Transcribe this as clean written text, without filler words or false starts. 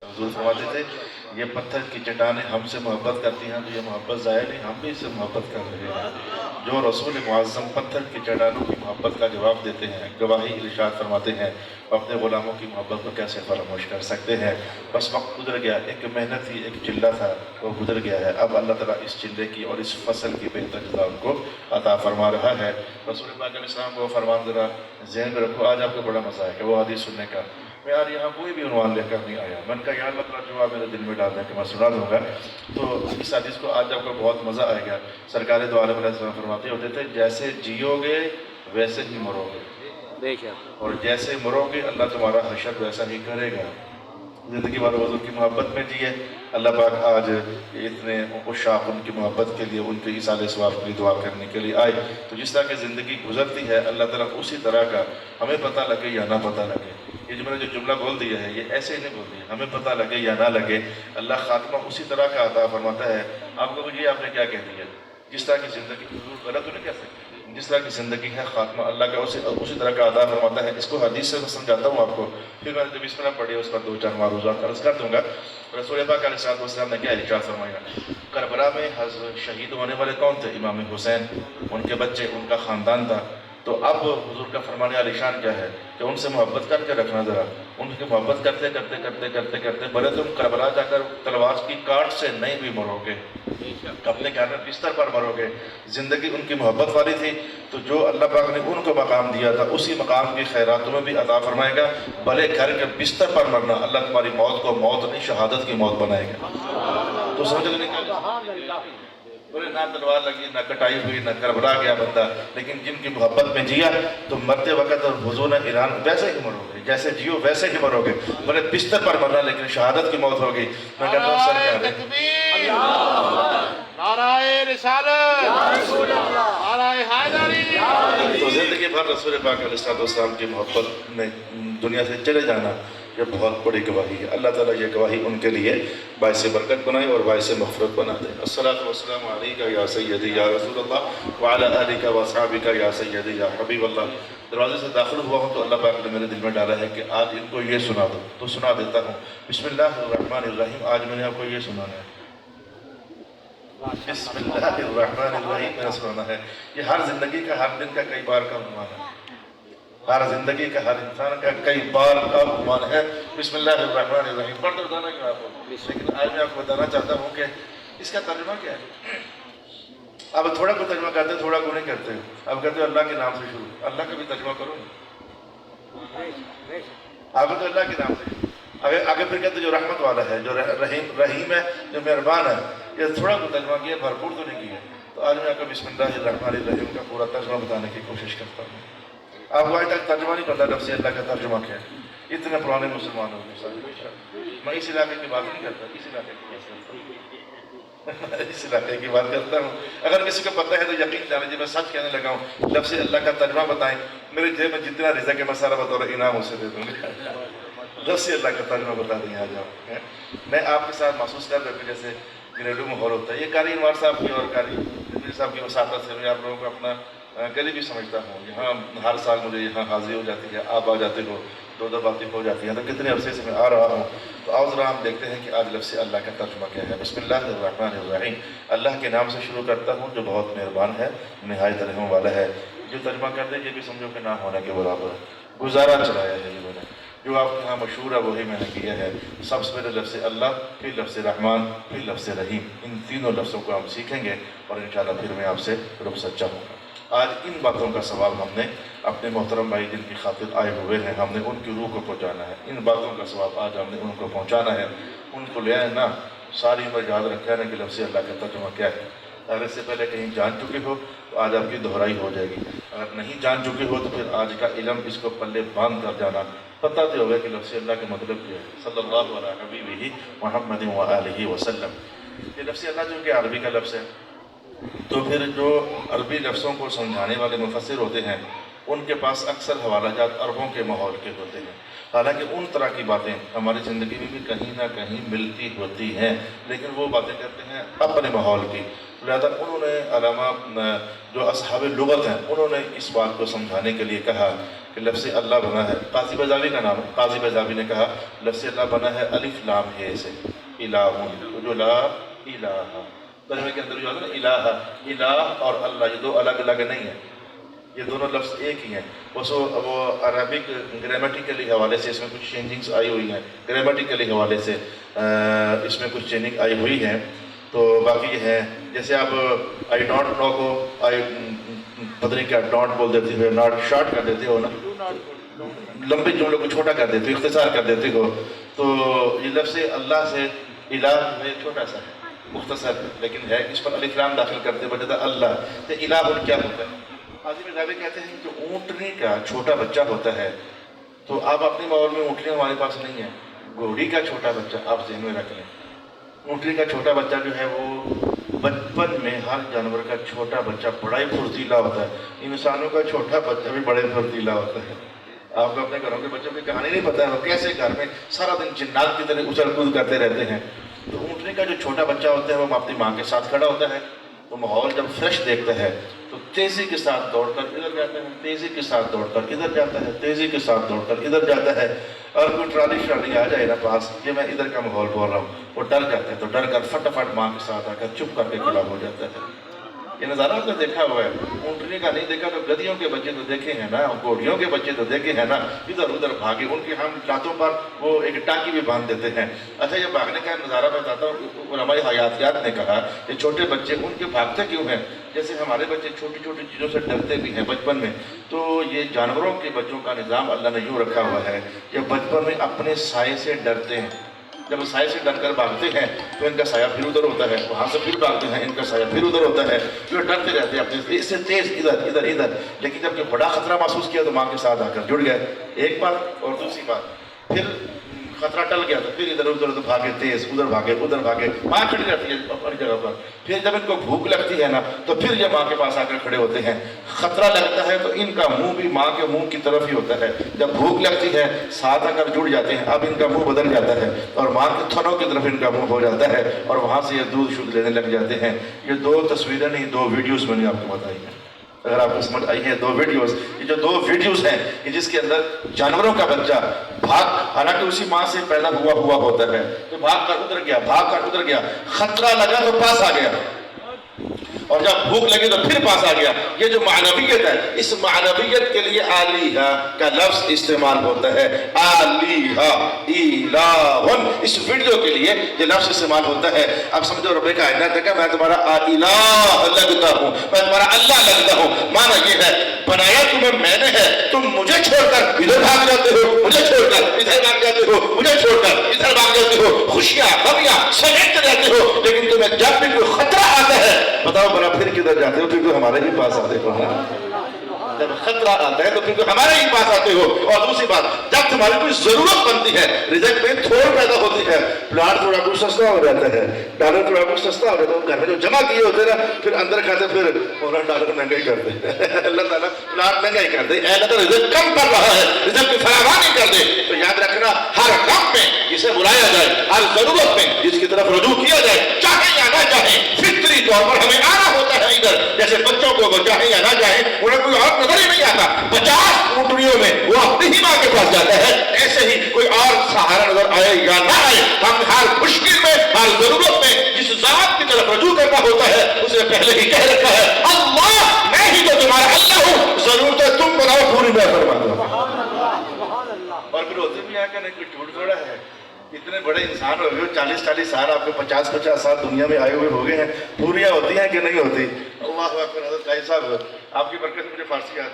حضور فرماتے تھے یہ پتھر کی چٹانیں ہم سے محبت کرتی ہیں تو یہ محبت ضائع نہیں، ہم بھی اس سے محبت کر رہے ہیں۔ جو رسول معظم پتھر کی چٹانوں کی محبت کا جواب دیتے ہیں، گواہی ارشاد فرماتے ہیں، اپنے غلاموں کی محبت کو کیسے فراموش کر سکتے ہیں۔ بس وقت گزر گیا، ایک محنت تھی، ایک چلہ تھا، وہ گزر گیا ہے۔ اب اللہ تعالیٰ اس چلے کی اور اس فصل کی بہتر جزا ان کو عطا فرما رہا ہے۔ رسول پاک علیہ السلام کو فرمان ذرا ذہن میں رکھو، آج آپ کو بڑا مزہ ہے کہ وہ حدیث سننے کا۔ میں یار یہاں کوئی بھی عنوان لے کر نہیں آیا، میں نے کہا یا اللہ تعالیٰ جو آپ میرے دل میں ڈال دیں کہ میں سنا دوں گا، تو اس حدیث کو آج آپ کو بہت مزہ آئے گا۔ سرکار دو عالم علیہ السلام فرماتے ہوتے تھے جیسے جیو گے ویسے ہی مرو گے، اور جیسے مرو گے اللہ تمہارا حشر ویسا ہی کرے گا۔ زندگی بھر حضور کی محبت میں جیے۔ اللہ پاک آج اتنے عشاق ان کی محبت کے لیے، ان کے ایصال ثواب کے لیے دعا کرنے کے لیے آئے، تو جس طرح کی زندگی گزرتی ہے اللہ تعالیٰ اسی طرح کا ہمیں پتہ لگے یا نہ پتہ لگے، یہ جو میں نے جو جملہ بول دیا ہے یہ ایسے ہی نہیں بول دیا، ہمیں پتہ لگے یا نہ لگے اللہ خاتمہ اسی طرح کا عطا فرماتا ہے۔ آپ کو یہ آپ نے کیا کہہ دیا، جس طرح کی زندگی حضور غلط تو نہیں کہہ سکتے، جس طرح کی زندگی ہے خاتمہ اللہ کا اسی طرح کا عطا فرماتا ہے۔ اس کو حدیث سے میں سمجھاتا ہوں آپ کو، پھر میں جب اس طرح پڑھی اس پر دو چار معروضات عرض کر دوں گا۔ رسول پاک علیہ السلام نے کیا ارشاد فرمایا، کربلا میں شہید ہونے والے کون تھے؟ امام حسین، ان کے بچے، ان کا خاندان تھا۔ تو اب حضور کا فرمان عالی شان کیا ہے کہ ان سے محبت کر کے رکھنا، ذرا ان کی محبت کرتے کرتے کرتے کرتے کرتے بھلے تم کربلا جا کر تلوار کی کاٹ سے نہیں بھی مرو گے، اپنے گھر میں بستر پر مرو گے، زندگی ان کی محبت والی تھی، تو جو اللہ پاک نے ان کو مقام دیا تھا اسی مقام کی خیرات تمہیں بھی عطا فرمائے گا۔ بھلے گھر کے بستر پر مرنا، اللہ تمہاری موت کو موت نہیں شہادت کی موت بنائے گا۔ تو سمجھ لیں بولے نہ تلوار لگی، نہ کٹائی ہوئی، نہ کربلا گیا بندہ، لیکن جن کی محبت میں جیا تو مرتے وقت اور حضور نے اعلان ویسے ہی مرو گے، جیسے جیو ویسے ہی مرو گے، بولے بستر پر مرنا لیکن شہادت کی موت ہوگی۔ میں کہتا ہوں سرکار نعرہ رسالت، نعرہ حیدری، تو زندگی بھر رسول پاک علیہ السلام کی محبت میں دنیا سے چلے جانا یہ بہت بڑی گواہی ہے۔ اللہ تعالیٰ یہ گواہی ان کے لیے باعث برکت بنائے اور باعث مغفرت بنا دے۔ الصلاۃ والسلام علیکہ یا سیدی یا رسول اللہ وعلی آلک و اصحابک یا سیدی یا حبیب اللہ۔ دروازے سے داخل ہوا ہوں تو اللہ پاک نے میرے دل میں ڈالا ہے کہ آج ان کو یہ سنا دو، تو سنا دیتا ہوں۔ بسم اللہ الرحمن الرحیم، آج میں نے آپ کو یہ سنانا ہے۔ بسم اللہ الرحمن الرحیم میں نے سنانا ہے۔ یہ ہر زندگی کا، ہر دن کا، کئی بار کا عنوان ہے، ہر زندگی کا، ہر انسان کا کئی بار کا عنوان ہے۔ بسم اللہ الرحمن الرحیم پڑھ تو بتانا کیوں آپ کو، لیکن آج میں آپ کو بتانا چاہتا ہوں کہ اس کا ترجمہ کیا ہے۔ اب تھوڑا کو ترجمہ کرتے ہیں، تھوڑا کو نہیں کرتے، اب کہتے ہیں اللہ کے نام سے شروع، اللہ کا بھی ترجمہ کرو، آپ تو اللہ کے نام سے آگے پھر کہتے ہیں جو رحمت والا ہے، جو رحیم ہے، جو مہربان ہے۔ یہ تھوڑا کو ترجمہ کیا، بھرپور تو نہیں کیا۔ تو آج میں آپ کو بسم اللہ الرحمن الرحیم کا پورا ترجمہ بتانے کی کوشش کرتا ہوں۔ آپ کو آج تک ترجمہ نہیں پتا لفظ اللہ کا ترجمہ کیا ہے، اتنے پرانے مسلمان ہو گئے۔ میں اس علاقے کی بات نہیں کرتا، اس علاقے کی بات کرتا ہوں، اس علاقے کی بات کرتا ہوں۔ اگر کسی کو پتہ ہے تو یقین جانے جی میں سچ کہنے لگا ہوں، لفظ اللہ کا ترجمہ بتائیں، میرے جیب میں جتنا رزق ہے میں سارا بطور انعام اسے دے دوں گا۔ لفظ اللہ کا ترجمہ بتا دیں آ جاؤ۔ میں آپ کے ساتھ محسوس کر رہا ہوں جیسے گھریلو ماحول ہوتا ہے۔ یہ قاری انوار صاحب کی اور قاری صاحب کی وساطت سے میں آپ لوگوں کو اپنا قریبی سمجھتا ہوں۔ یہاں ہر سال مجھے یہاں حاضری ہو جاتی ہے، آپ آ جاتے ہو، دو دو باتیں ہو جاتی ہیں، تو کتنے عرصے سے میں آ رہا ہوں۔ تو آؤ ذرا ہم دیکھتے ہیں کہ آج لفظ اللہ کا ترجمہ کیا ہے۔ بسم اللہ الرحمن الرحیم، اللہ کے نام سے شروع کرتا ہوں جو بہت مہربان ہے، نہایت رحم والا ہے۔ جو ترجمہ کر دے یہ بھی سمجھو کہ نہ ہونے کے برابر ہے، گزارا چلایا ہے یہ میں نے، جو آپ کے یہاں مشہور ہے وہی میں نے کیا ہے۔ سب سے پہلے لفظ اللہ، پھر لفظ رحمان، پھر لفظ رحیم، ان تینوں لفظوں کو ہم سیکھیں گے اور انشاءاللہ پھر میں آپ سے رخصت چاہوں گا۔ آج ان باتوں کا ثواب ہم نے اپنے محترم بھائی جن کی خاطر آئے ہوئے ہیں، ہم نے ان کی روح کو پہنچانا ہے۔ ان باتوں کا ثواب آج ہم نے ان کو پہنچانا ہے، ان کو لے آنا، ساری عمر یاد رکھا ہے کہ لفظ اللہ کا ترجمہ کیا ہے۔ اگر اس سے پہلے کہیں جان چکے ہو تو آج آپ کی دہرائی ہو جائے گی، اگر نہیں جان چکے ہو تو پھر آج کا علم اس کو پلے باندھ کر جانا، پتہ تو ہوگا کہ لفظ اللہ کا مطلب کیا ہے۔ صلی اللہ علیہ حبیبہ محمد وآلہ وسلم۔ یہ لفظ اللہ جو کہ عربی کا لفظ ہے، تو پھر جو عربی لفظوں کو سمجھانے والے مفسر ہوتے ہیں ان کے پاس اکثر حوالہ جات عربوں کے ماحول کے ہوتے ہیں۔ حالانکہ ان طرح کی باتیں ہماری زندگی میں بھی کہیں نہ کہیں ملتی ہوتی ہیں، لیکن وہ باتیں کرتے ہیں اپنے ماحول کی۔ لہذا انہوں نے علامہ جو اصحاب لغت ہیں انہوں نے اس بات کو سمجھانے کے لیے کہا کہ لفظ اللہ بنا ہے، قاضی بیضاوی کا نام ہے، قاضی بیضاوی نے کہا لفظ اللہ بنا ہے الف لام ہے سے الہ، جو لا الہ ترجمے کے اندر جو ہے نا الہ، الہ اور اللہ یہ دو الگ الگ نہیں ہیں، یہ دونوں لفظ ایک ہی ہیں، بس وہ عربک گرامیٹیکلی حوالے سے اس میں کچھ چینجنگز آئی ہوئی ہیں، گرامیٹیکلی حوالے سے اس میں کچھ چینجنگ آئی ہوئی ہیں، تو باقی یہ ہے جیسے آپ آئی ڈونٹ نو کو آئی پتہ نہیں کیا ڈونٹ بول دیتے ہو، ناٹ شارٹ کر دیتے ہو نا، لمبے جملے کو چھوٹا کر دیتے ہو، اختصار کر دیتے ہو، تو یہ لفظ اللہ سے الہ میں چھوٹا سا ہے مختصر، لیکن ہے اس پر الف لام داخل کرتے بجتا اللہ، تو الہ کیا ہوتا ہے؟ قاضی بیضاوی کہتے ہیں کہ اونٹنی کا چھوٹا بچہ ہوتا ہے، تو آپ اپنے ماحول میں اونٹنیاں ہمارے پاس نہیں ہیں، گھوڑی کا چھوٹا بچہ آپ ذہن میں رکھ لیں، اونٹنی کا چھوٹا بچہ جو ہے وہ بچپن میں ہر جانور کا چھوٹا بچہ بڑا ہی پھرتیلا ہوتا ہے، انسانوں کا چھوٹا بچہ بھی بڑے پھرتیلا ہوتا ہے۔ آپ کو اپنے گھروں کے بچوں کی کہانی نہیں پتہ ہے وہ کیسے گھر میں سارا دن جنات کی طرح اچھل کود کرتے رہتے ہیں، تو اونٹنی کا جو چھوٹا بچہ ہوتا ہے وہ اپنی ماں کے ساتھ کھڑا ہوتا ہے، تو ماحول جب فریش دیکھتا ہے تو تیزی کے ساتھ دوڑ کر ادھر جاتا ہے، تیزی کے ساتھ دوڑ کر ادھر جاتا ہے، تیزی کے ساتھ دوڑ کر ادھر جاتا ہے، اور کوئی ٹرالی شرالی آ جائے نا پاس، یہ میں ادھر کا ماحول بول رہا ہوں، وہ ڈر جاتا ہے تو ڈر کر فٹافٹ ماں کے ساتھ آ کر چپ کر کے کھڑا ہو جاتا ہے۔ یہ نظارہ آپ نے دیکھا ہوا ہے، اونٹنی کا نہیں دیکھا تو گدھیوں کے بچے تو دیکھے ہیں نا، گھوڑیوں کے بچے تو دیکھے ہیں نا، ادھر ادھر بھاگے، ان کے ہم لاتوں پر وہ ایک ٹانکی بھی باندھ دیتے ہیں۔ اچھا یہ بھاگنے کا نظارہ میں بتاتا ہوں، علماء حیاتیات نے کہا کہ چھوٹے بچے ان کے بھاگتے کیوں ہیں؟ جیسے ہمارے بچے چھوٹی چھوٹی چیزوں سے ڈرتے بھی ہیں بچپن میں، تو یہ جانوروں کے بچوں کا نظام اللہ نے یوں رکھا ہوا ہے، یہ بچپن میں اپنے سائے سے ڈرتے ہیں، جب سائے سے ڈر کر بھاگتے ہیں تو ان کا سایہ پھر ادھر ہوتا ہے، وہاں سے پھر بھاگتے ہیں ان کا سایہ پھر ادھر ہوتا ہے، جو ڈرتے رہتے ہیں اپنے اس سے تیز ادھر ادھر ادھر، لیکن جب کہ بڑا خطرہ محسوس کیا تو ماں کے ساتھ آ کر جڑ گئے، ایک بات، اور دوسری بات پھر خطرہ ٹل گیا تو پھر ادھر ادھر بھاگے، تیز ادھر بھاگے، ماں کھڑی رہتی ہے اپنی جگہ پر، پھر جب ان کو بھوک لگتی ہے نا تو پھر یہ ماں کے پاس آ کر کھڑے ہوتے ہیں، خطرہ لگتا ہے تو ان کا منہ بھی ماں کے منہ کی طرف ہی ہوتا ہے، جب بھوک لگتی ہے ساتھ آ کر جڑ جاتے ہیں، اب ان کا منہ بدل جاتا ہے اور ماں کے تھنوں کی طرف ان کا منہ ہو جاتا ہے اور وہاں سے یہ دودھ شدھ لینے لگ جاتے ہیں۔ یہ دو تصویریں نہیں، دو ویڈیوز میں نے آپ کو بتائی ہیں، اگر آپ کو سمجھ آئی ہیں، دو ویڈیوز، یہ جو دو ویڈیوز ہیں کہ جس کے اندر جانوروں کا بچہ حالانکہ اسی ماں سے پیدا ہوا ہوتا ہے، تو بھاگ کر ادھر گیا، خطرہ لگا تو پاس آ گیا، اور جب بھوک لگی تو پھر پاس آ گیا۔ یہ جو معنویت ہے، اس معنویت کے لیے آلیہا کا لفظ استعمال ہوتا ہے، آلیہا الہن، اس ویڈیو کے لیے یہ لفظ استعمال ہوتا ہے۔ اب سمجھو رب کائنات کہ میں تمہارا الہ لگتا ہوں، میں تمہارا اللہ لگتا ہوں، معنی یہ ہے بنایا تمہیں میں نے ہے، تم مجھے چھوڑ کر ادھر بھاگ جاتے ہو، مجھے چھوڑ کر ادھر بھاگ جاتے ہو، مجھے چھوڑ کر ادھر بھاگ جاتے ہو، خوشیاں غمیاں سمیٹتے رہتے ہو، لیکن تمہیں جب بھی کوئی خطرہ آتا ہے بتاؤ بڑا پھر کدھر جاتے ہو؟ پھر تو ہمارے ہی پاس آتے ہو، جب خطرہ آتا ہے تو پھر تو ہمارے ہی پاس آتے ہو۔ اور دوسری بات، جب تمہاری کوئی ضرورت بنتی ہے، رزق میں تھوڑ پیدا ہوتی ہے، پلاٹ تھوڑا کچھ سستا ہو جاتا ہے، ڈالر تھوڑا کچھ سستا ہو جاتا ہے، گھر میں جو جمع کیے ہوتے ہیں نا پھر اندر کھاتے پھر فوراً ڈالر مہنگا ہی کرتے ہیں، اللہ تعالیٰ پلاٹ مہنگا ہی کر دے، اے اللہ تعالیٰ رزق کم کر رہا ہے، رزق کی فراوانی کر دے، تو یاد رکھنا ہر غم میں جسے بلایا جائے، ہر ضرورت میں جس کی طرف رجوع کیا جائے، چاہے یا نہ چاہے، فطری طور پر ہمیں آنا ہوتا ہے ادھر، جیسے بچوں کو وہ چاہے یا نہ چاہے انہیں کوئی اور نظر ہی نہیں آتا، 50 اونٹنیوں میں وہ اپنی ہی ماں کے پاس جاتا ہے، ایسے ہی کوئی اور سہارا نظر آئے یا نہ آئے، ہم ہر مشکل میں ہر ضرورت میں جس ذات کی طرف رجوع کرنا ہوتا ہے اسے پہلے ہی کہہ رکھا ہے، اللہ میں ہی تو تمہارا اللہ ہوں، ضرورتیں تم بناؤ پوری میں فرما دوں۔ اور پھر ہوتے بھی کہ نہیں کوئی جھوٹ تھوڑا ہے، اتنے بڑے انسان ہو گئے 40 سال، آپ کو 50 سال دنیا میں آئے ہوئے ہو گئے ہیں، پوریاں ہوتی ہیں کہ نہیں ہوتی؟ اللہ اکبر۔ حضرت قاضی صاحب آپ کی برکت سے مجھے فارسی آتی